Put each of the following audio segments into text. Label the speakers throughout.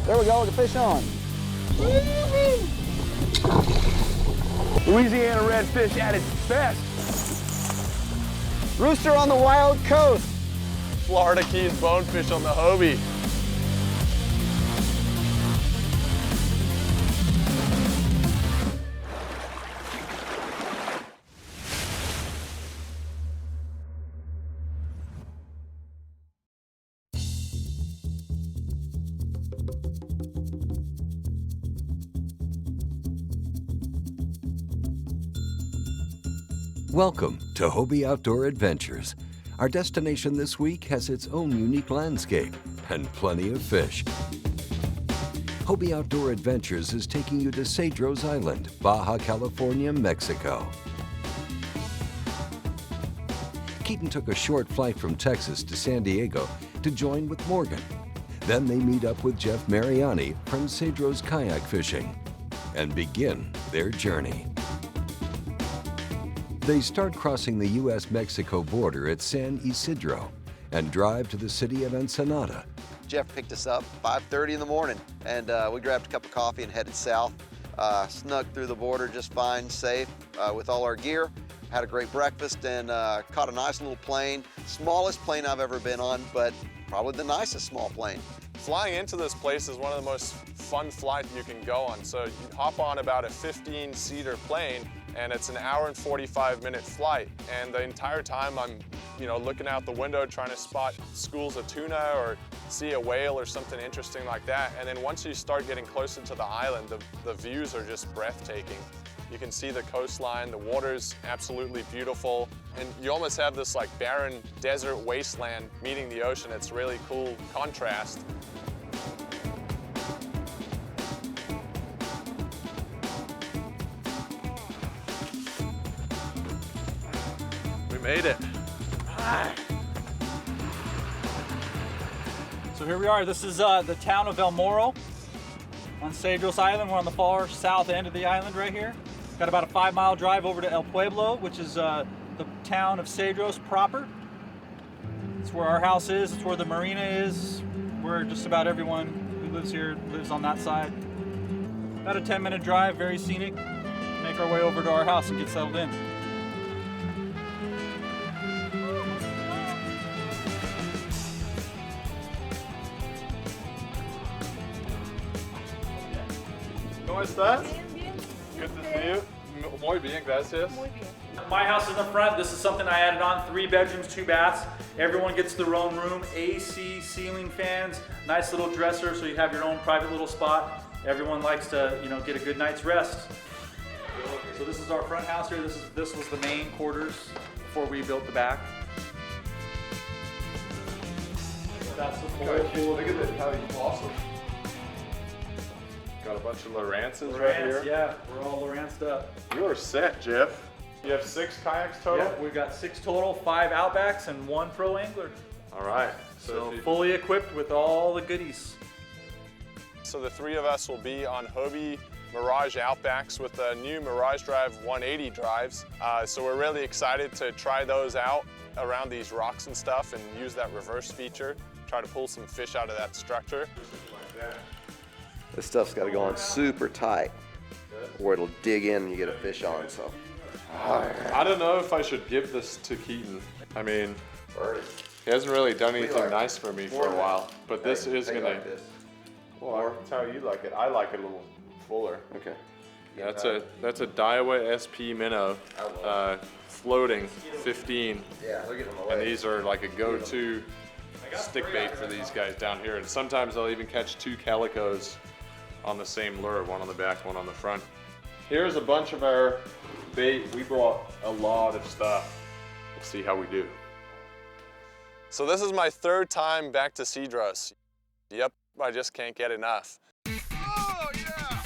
Speaker 1: There we go, the fish on. Louisiana redfish at its best. Rooster on the wild coast.
Speaker 2: Florida Keys bonefish on the Hobie.
Speaker 3: Welcome to Hobie Outdoor Adventures. Our destination this week has its own unique landscape and plenty of fish. Hobie Outdoor Adventures is taking you to Cedros Island, Baja California, Mexico. Keaton took a short flight from Texas to San Diego to join with Morgan. Then they meet up with Jeff Mariani from Cedros Kayak Fishing and begin their journey. They start crossing the U.S.-Mexico border at San Isidro and drive to the city of Ensenada.
Speaker 4: Jeff picked us up 5:30 in the morning, and we grabbed a cup of coffee and headed south. Snuck through the border just fine, safe, with all our gear. Had a great breakfast and caught a nice little plane. Smallest plane I've ever been on, but probably the nicest small plane.
Speaker 2: Flying into this place is one of the most fun flights you can go on. So you hop on about a 15-seater plane, and it's an hour and 45-minute flight. And the entire time I'm, looking out the window trying to spot schools of tuna or see a whale or something interesting like that. And then once you start getting closer to the island, the views are just breathtaking. You can see the coastline, the water's absolutely beautiful, and you almost have this like barren desert wasteland meeting the ocean. It's really cool contrast. We made it.
Speaker 5: So here we are. This is the town of El Morro on Cedros Island. We're on the far south end of the island right here. Got about a 5-mile drive over to El Pueblo, which is the town of Cedros proper. It's where our house is. It's where the marina is. Where just about everyone who lives here lives on that side. About a 10-minute drive, very scenic. Make our way over to our house and get settled in.
Speaker 2: ¿Cómo estás?
Speaker 6: Bien.
Speaker 2: Good to see you. Muy bien, gracias.
Speaker 6: Muy bien.
Speaker 5: My house in the front. This is something I added on. 3 bedrooms, 2 baths. Everyone gets their own room. AC, ceiling fans, nice little dresser, so you have your own private little spot. Everyone likes to, get a good night's rest. So this is our front house here. This was the main quarters before we built the back. That's the full.
Speaker 2: Look at this, how awesome. Got a bunch of Lowrances right here.
Speaker 5: Yeah, we're all Lowranced up.
Speaker 2: You are set, Jeff. You have 6 kayaks total?
Speaker 5: Yep, we've got 6 total, 5 Outbacks and 1 Pro Angler.
Speaker 2: All right.
Speaker 5: So fully equipped with all the goodies.
Speaker 2: So the 3 of us will be on Hobie Mirage Outbacks with the new Mirage Drive 180 drives. So we're really excited to try those out around these rocks and stuff and use that reverse feature, try to pull some fish out of that structure.
Speaker 4: This stuff's got to go on super tight, or it'll dig in and you get a fish on. So
Speaker 2: I don't know if I should give this to Keaton. I mean, he hasn't really done anything nice for me for a while, but this is gonna. Well, that's how you like it. I like it a little fuller.
Speaker 4: Okay.
Speaker 2: Yeah, that's a Daiwa SP Minnow, floating 15.
Speaker 4: Yeah, look at them.
Speaker 2: And these are like a go-to stick bait for these guys down here. And sometimes they'll even catch 2 calicos on the same lure, one on the back, one on the front. Here's a bunch of our bait. We brought a lot of stuff. We'll see how we do. So this is my 3rd time back to Cedros. Yep, I just can't get enough. Oh, yeah!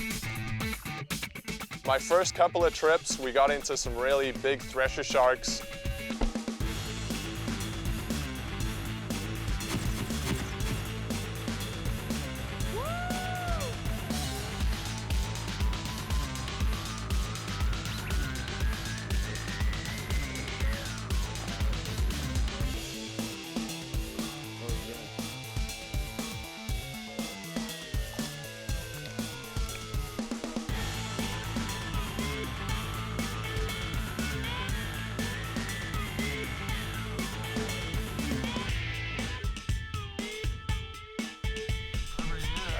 Speaker 2: My first couple of trips, we got into some really big thresher sharks.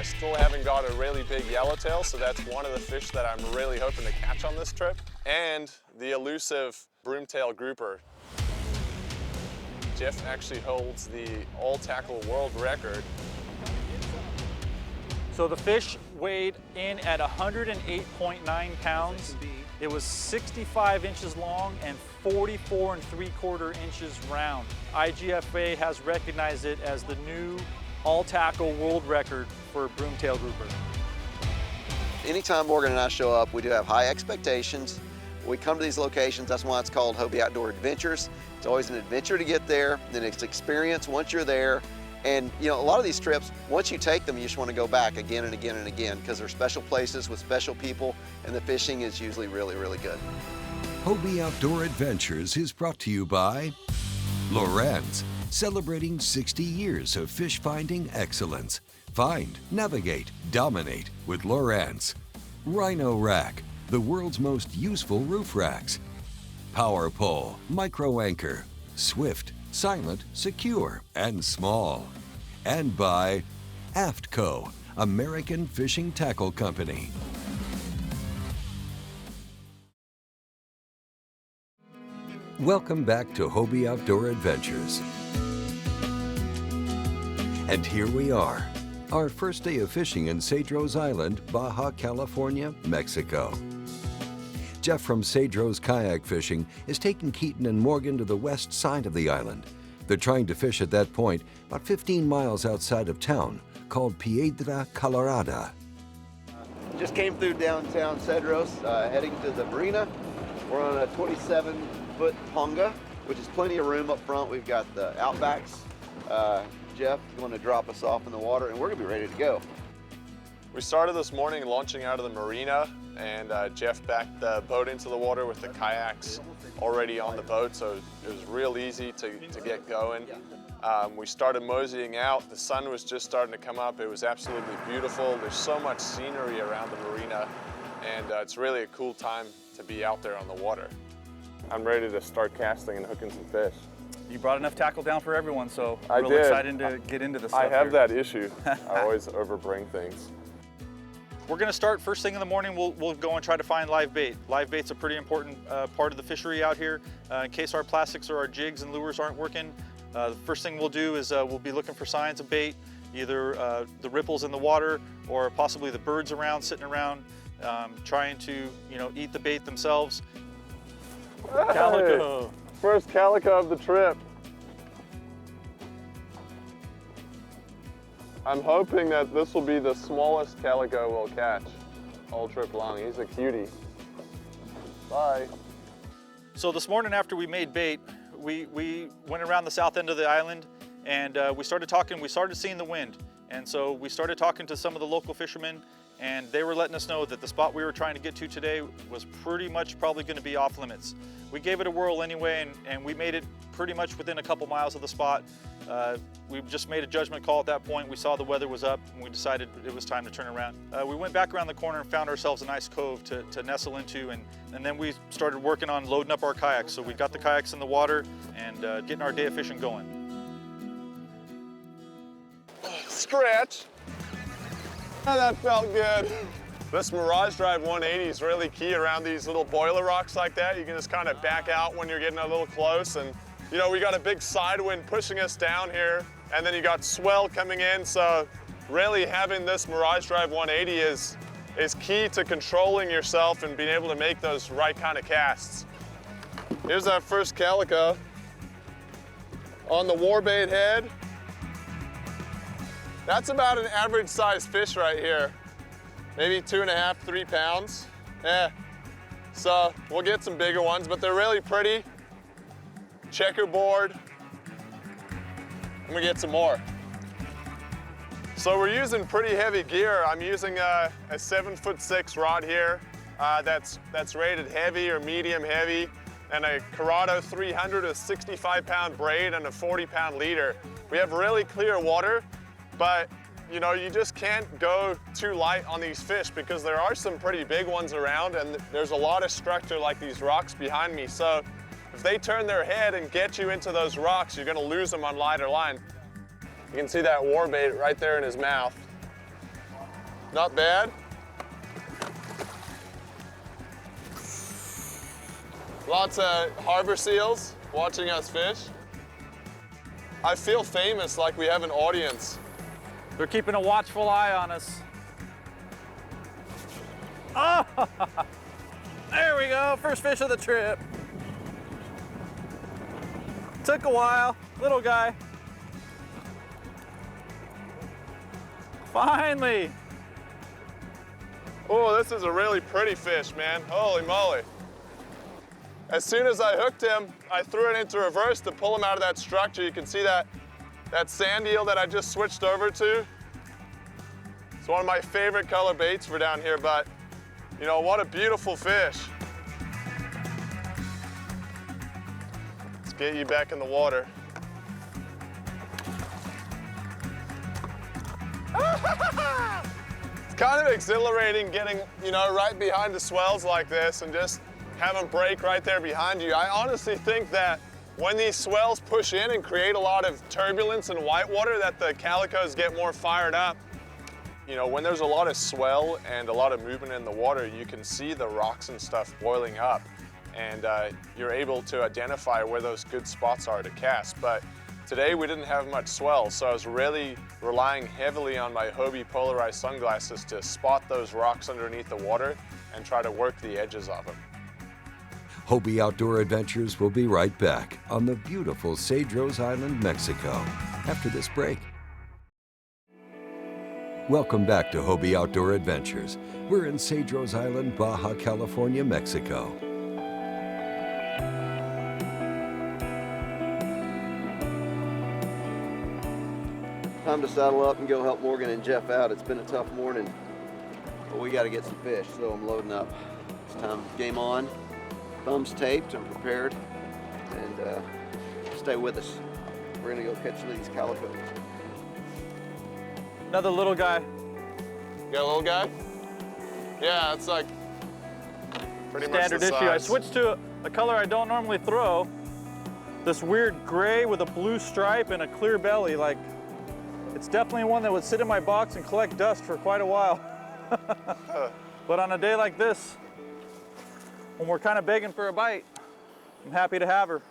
Speaker 2: still haven't got a really big yellowtail, so that's one of the fish that I'm really hoping to catch on this trip. And the elusive broomtail grouper. Jeff actually holds the all-tackle world record.
Speaker 5: So the fish weighed in at 108.9 pounds. It was 65 inches long and 44 3/4 inches round. IGFA has recognized it as the new all-tackle world record for broomtail grouper.
Speaker 4: Anytime Morgan and I show up, we do have high expectations. We come to these locations, that's why it's called Hobie Outdoor Adventures. It's always an adventure to get there, then it's experience once you're there. And you know, a lot of these trips, once you take them, you just want to go back again and again and again because they're special places with special people, and the fishing is usually really, really good.
Speaker 3: Hobie Outdoor Adventures is brought to you by Lowrance, celebrating 60 years of fish finding excellence. Find, navigate, dominate with Lowrance. Rhino Rack, the world's most useful roof racks. Power Pole, Micro Anchor, swift, silent, secure, and small. And by AFTCO, American Fishing Tackle Company. Welcome back to Hobie Outdoor Adventures. And here we are, our first day of fishing in Cedros Island, Baja California, Mexico. Jeff from Cedros Kayak Fishing is taking Keaton and Morgan to the west side of the island. They're trying to fish at that point, about 15 miles outside of town, called Piedra Colorada.
Speaker 4: Just came through downtown Cedros, heading to the marina. We're on a 27-foot ponga, which is plenty of room up front. We've got the outbacks. Jeff is going to drop us off in the water, and we're going to be ready to go.
Speaker 2: We started this morning launching out of the marina, and Jeff backed the boat into the water with the kayaks already on the boat, so it was real easy to get going. We started moseying out. The sun was just starting to come up. It was absolutely beautiful. There's so much scenery around the marina, and it's really a cool time to be out there on the water. I'm ready to start casting and hooking some fish.
Speaker 5: You brought enough tackle down for everyone, so
Speaker 2: I
Speaker 5: really
Speaker 2: did.
Speaker 5: excited to get into this stuff
Speaker 2: I have
Speaker 5: here.
Speaker 2: that issue. I always overbring things.
Speaker 5: We're going to start first thing in the morning. We'll go and try to find live bait. Live bait's a pretty important part of the fishery out here. In case our plastics or our jigs and lures aren't working, the first thing we'll do is we'll be looking for signs of bait, either the ripples in the water or possibly the birds around, sitting around, trying to eat the bait themselves.
Speaker 2: Hey,
Speaker 5: Calico.
Speaker 2: First calico of the trip. I'm hoping that this will be the smallest calico we'll catch all trip long. He's a cutie. Bye.
Speaker 5: So this morning after we made bait, we went around the south end of the island and we started talking. We started seeing the wind. And so we started talking to some of the local fishermen, and they were letting us know that the spot we were trying to get to today was pretty much probably going to be off limits. We gave it a whirl anyway, and we made it pretty much within a couple miles of the spot. We just made a judgment call at that point. We saw the weather was up, and we decided it was time to turn around. We went back around the corner and found ourselves a nice cove to nestle into, and then we started working on loading up our kayaks. So we got the kayaks in the water and getting our day of fishing going.
Speaker 2: Stretch. Oh, that felt good. This Mirage Drive 180 is really key around these little boiler rocks like that. You can just kind of back out when you're getting a little close, and we got a big side wind pushing us down here, and then you got swell coming in, so really having this Mirage Drive 180 is key to controlling yourself and being able to make those right kind of casts. Here's our first calico on the warbait head. That's about an average size fish right here. Maybe 2.5, 3 pounds. Yeah. So we'll get some bigger ones, but they're really pretty. Checkerboard. I'm gonna get some more. So we're using pretty heavy gear. I'm using a 7'6" rod here that's rated heavy or medium heavy, and a Corrado 300, a 65-pound braid, and a 40-pound leader. We have really clear water, but you just can't go too light on these fish because there are some pretty big ones around, and there's a lot of structure like these rocks behind me. So if they turn their head and get you into those rocks, you're gonna lose them on lighter line. You can see that warbait right there in his mouth. Not bad. Lots of harbor seals watching us fish. I feel famous, like we have an audience.
Speaker 5: They're keeping a watchful eye on us. Oh, there we go, first fish of the trip. Took a while, little guy. Finally.
Speaker 2: Oh, this is a really pretty fish, man. Holy moly. As soon as I hooked him, I threw it into reverse to pull him out of that structure. You can see that sand eel that I just switched over to. It's one of my favorite color baits for down here, but you know, what a beautiful fish. Let's get you back in the water. It's kind of exhilarating getting, you know, right behind the swells like this and just have them break right there behind you. I honestly think that when these swells push in and create a lot of turbulence and whitewater, that the calicos get more fired up. You know, when there's a lot of swell and a lot of movement in the water, you can see the rocks and stuff boiling up, and you're able to identify where those good spots are to cast. But today we didn't have much swell, so I was really relying heavily on my Hobie polarized sunglasses to spot those rocks underneath the water and try to work the edges of them.
Speaker 3: Hobie Outdoor Adventures will be right back on the beautiful Cedros Island, Mexico, after this break. Welcome back to Hobie Outdoor Adventures. We're in Cedros Island, Baja California, Mexico.
Speaker 4: Time to saddle up and go help Morgan and Jeff out. It's been a tough morning, but we got to get some fish, so I'm loading up. It's time, game on. Thumbs taped, I'm prepared, and stay with us. We're gonna go catch some of these calicos.
Speaker 5: Another little guy.
Speaker 2: You got a little guy? Yeah, it's like pretty
Speaker 5: Standard
Speaker 2: much the
Speaker 5: issue. I
Speaker 2: size.
Speaker 5: switched to a color I don't normally throw. This weird gray with a blue stripe and a clear belly. Like, it's definitely one that would sit in my box and collect dust for quite a while. But on a day like this, when we're kind of begging for a bite, I'm happy to have her.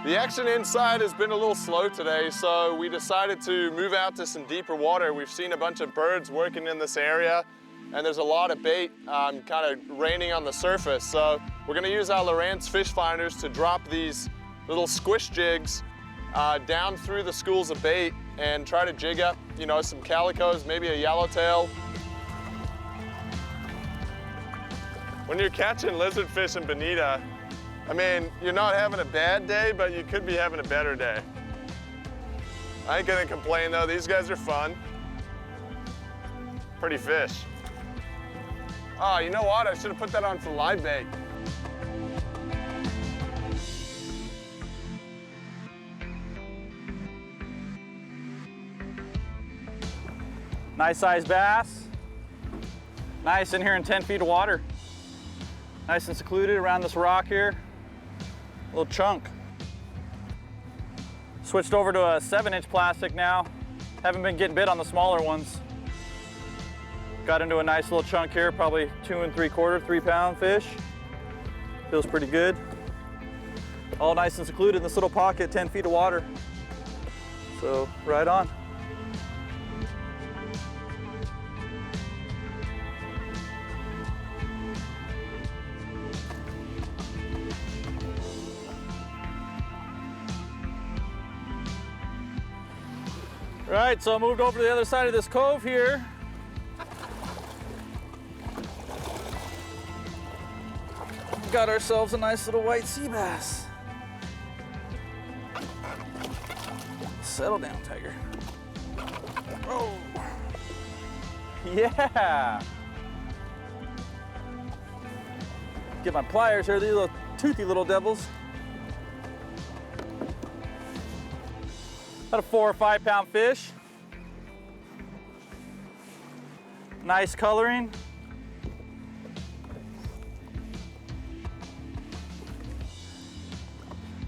Speaker 2: The action inside has been a little slow today, so we decided to move out to some deeper water. We've seen a bunch of birds working in this area, and there's a lot of bait kind of raining on the surface. So we're gonna use our Lowrance fish finders to drop these little squish jigs down through the schools of bait and try to jig up, you know, some calicos, maybe a yellowtail. When you're catching lizardfish in Bonita, I mean, you're not having a bad day, but you could be having a better day. I ain't gonna complain though, these guys are fun. Pretty fish. Oh, you know what? I should have put that on for live bait.
Speaker 5: Nice sized bass. Nice in here in 10 feet of water. Nice and secluded around this rock here. Little chunk. Switched over to a 7-inch plastic now. Haven't been getting bit on the smaller ones. Got into a nice little chunk here, probably 2 3/4, 3 pound fish. Feels pretty good. All nice and secluded in this little pocket, 10 feet of water. So, right on. Right, so I moved over to the other side of this cove here. Got ourselves a nice little white sea bass. Settle down, Tiger. Oh, yeah. Get my pliers here, these little toothy little devils. About a 4 or 5 pound fish. Nice coloring.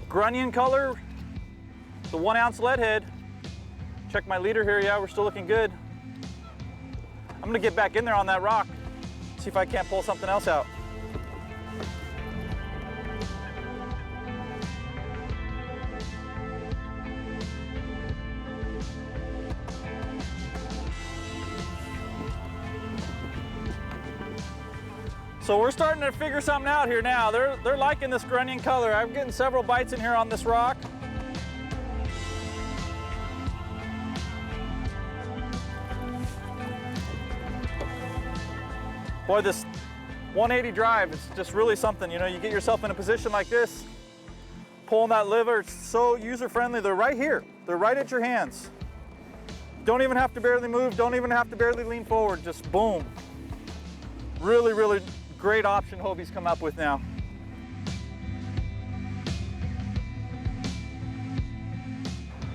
Speaker 5: Grunion color, the 1 ounce lead head. Check my leader here, yeah, we're still looking good. I'm gonna get back in there on that rock, see if I can't pull something else out. So we're starting to figure something out here now. They're liking this grunion color. I'm getting several bites in here on this rock. Boy, this 180 drive is just really something. You know, you get yourself in a position like this, pulling that lever, it's so user-friendly. They're right here. They're right at your hands. Don't even have to barely move. Don't even have to barely lean forward. Just boom. Really, really great option Hobie's come up with now.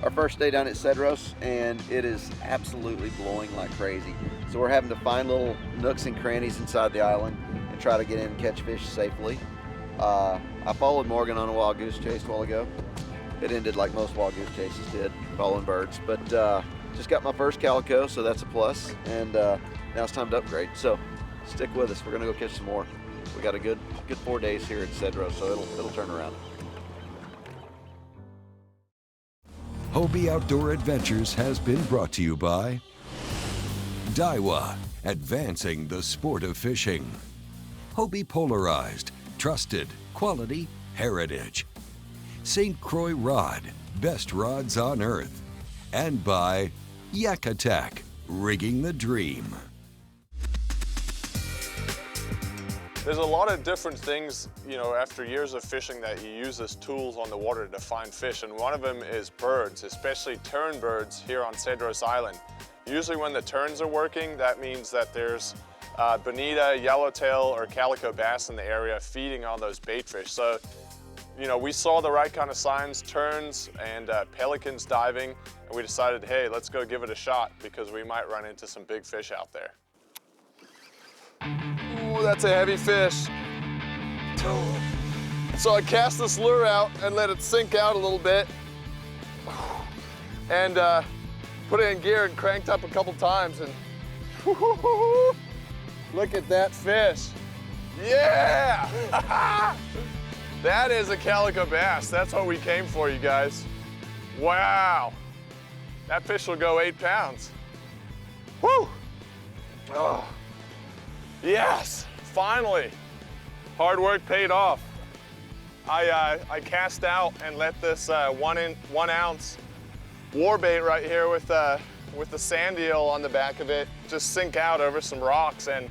Speaker 4: Our first day down at Cedros, and it is absolutely blowing like crazy. So we're having to find little nooks and crannies inside the island and try to get in and catch fish safely. I followed Morgan on a wild goose chase a while ago. It ended like most wild goose chases did, following birds. But just got my first calico, so that's a plus. And now it's time to upgrade. So stick with us. We're gonna go catch some more. We got a good 4 days here at Cedros, so it'll turn around.
Speaker 3: Hobie Outdoor Adventures has been brought to you by Daiwa, advancing the sport of fishing. Hobie Polarized, trusted, quality, heritage. St. Croix Rod, best rods on earth. And by Yak Attack, rigging the dream.
Speaker 2: There's a lot of different things, you know, after years of fishing that you use as tools on the water to find fish, and one of them is birds, especially tern birds here on Cedros Island. Usually when the terns are working, that means that there's bonita, yellowtail, or calico bass in the area feeding on those bait fish. So, you know, we saw the right kind of signs, terns and pelicans diving, and we decided, hey, let's go give it a shot because we might run into some big fish out there. Ooh, that's a heavy fish. So I cast this lure out and let it sink out a little bit and put it in gear and cranked up a couple times, and look at that fish. Yeah! That is a calico bass. That's what we came for, you guys. Wow. That fish will go 8 pounds. Woo! Oh. Yes, finally. Hard work paid off. I cast out and let this 1 ounce war bait right here with the sand eel on the back of it just sink out over some rocks, and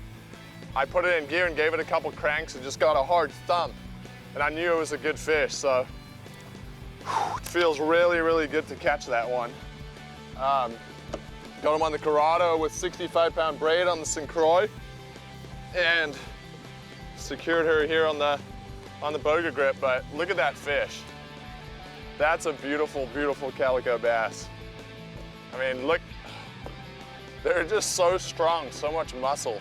Speaker 2: I put it in gear and gave it a couple cranks and just got a hard thump, and I knew it was a good fish. So it feels really, really good to catch that one. Got him on the Corrado with 65-pound braid on the St. Croix, and secured her here on the boga grip. But look at that fish. That's a beautiful, beautiful calico bass. I mean, look, they're just so strong, so much muscle.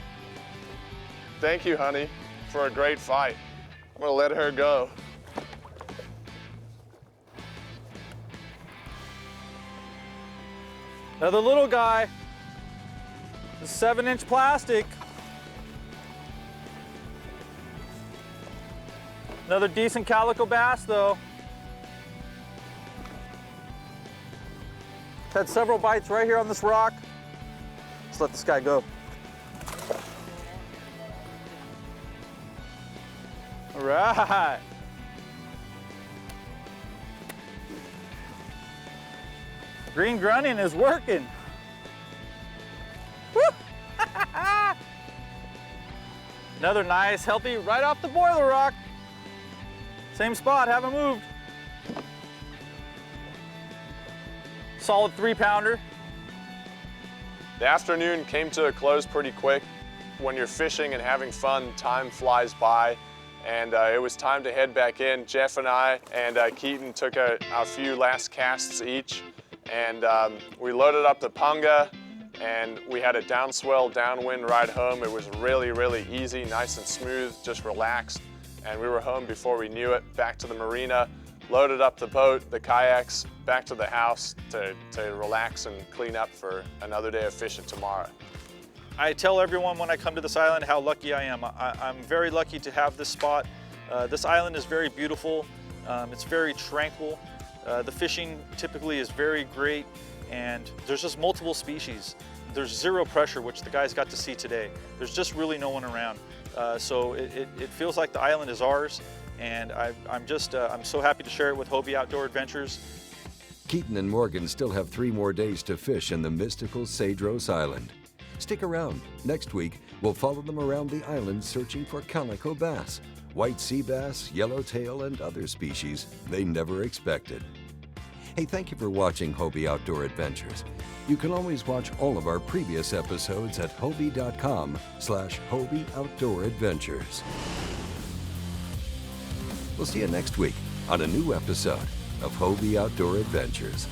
Speaker 2: Thank you, honey, for a great fight. I'm gonna let her go.
Speaker 5: Another little guy, the 7-inch plastic. Another decent calico bass though. Had several bites right here on this rock. Let's let this guy go. All right. Green grunion is working. Woo! Another nice, healthy, right off the boiler rock. Same spot, haven't moved. Solid 3-pounder.
Speaker 2: The afternoon came to a close pretty quick. When you're fishing and having fun, time flies by, and it was time to head back in. Jeff and I and Keaton took a few last casts each, and we loaded up the punga, and we had a downswell, downwind ride home. It was really, really easy, nice and smooth, just relaxed. And we were home before we knew it, back to the marina, loaded up the boat, the kayaks, back to the house to relax and clean up for another day of fishing tomorrow.
Speaker 5: I tell everyone when I come to this island how lucky I am. I'm very lucky to have this spot. This island is very beautiful. It's very tranquil. The fishing typically is very great, and there's just multiple species. There's zero pressure, which the guys got to see today. There's just really no one around. So it feels like the island is ours, and I'm so happy to share it with Hobie Outdoor Adventures.
Speaker 3: Keaton and Morgan still have 3 more days to fish in the mystical Cedros Island. Stick around. Next week, we'll follow them around the island searching for calico bass, white sea bass, yellowtail, and other species they never expected. Hey, thank you for watching Hobie Outdoor Adventures. You can always watch all of our previous episodes at hobie.com/Hobie Outdoor Adventures. We'll see you next week on a new episode of Hobie Outdoor Adventures.